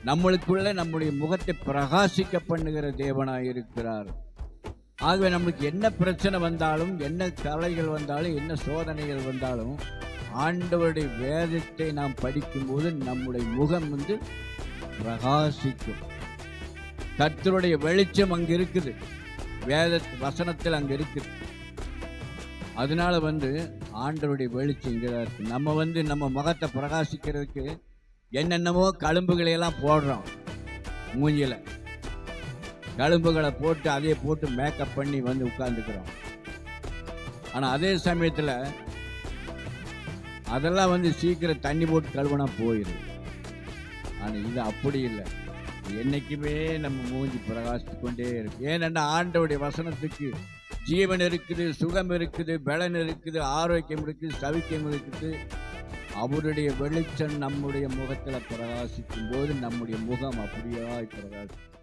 நம்மளுக்குள்ள நம்முடைய முகத்தை பிரகாசிக்க பண்ணுகிற தேவனாய் இருக்கிறார். ஆகவே நம்மளுக்கு என்ன பிரச்சனை வந்தாலும், என்ன கவலைகள் வந்தாலும், என்ன சோதனைகள் வந்தாலும், ஆண்டவருடைய வேதத்தை நாம் படிக்கும்போது நம்முடைய முகம் பிரகாசிக்கும். கர்த்தருடைய வெளிச்சம் அங்க இருக்குது, வேத வசனத்தில் அங்க இருக்குது. அதனால ஆண்டவருடைய வெளிச்சம் இங்கதான் இருக்கு. நம்ம நம்ம முகத்தை பிரகாசிக்கிறதுக்கு என்னென்னமோ கழும்புகளை எல்லாம் போடுறோம். மூஞ்சில கழும்புகளை போட்டு அதே போட்டு மேக்கப் பண்ணி உட்கார்ந்துக்கிறோம். ஆனா அதே சமயத்துல அதெல்லாம் சீக்கிரம் தண்ணி போட்டு கழுவுனா போயிடும். ஆனா இது அப்படி இல்லை. என்னைக்குமே நம்ம மூஞ்சி பிரகாசித்து கொண்டே இருக்கு. ஏனென்னா ஆண்டவருடைய வசனத்துக்கு ஜீவன் இருக்குது, சுகம் இருக்குது, பலன் இருக்குது, ஆரோக்கியம் இருக்குது, சவிக்கியம் இருக்குது. அவருடைய வெளிச்சம் நம்முடைய முகத்தில் பிரகாசிக்கும் போது நம்முடைய முகம் அப்படியே பிரகாசிக்கும்.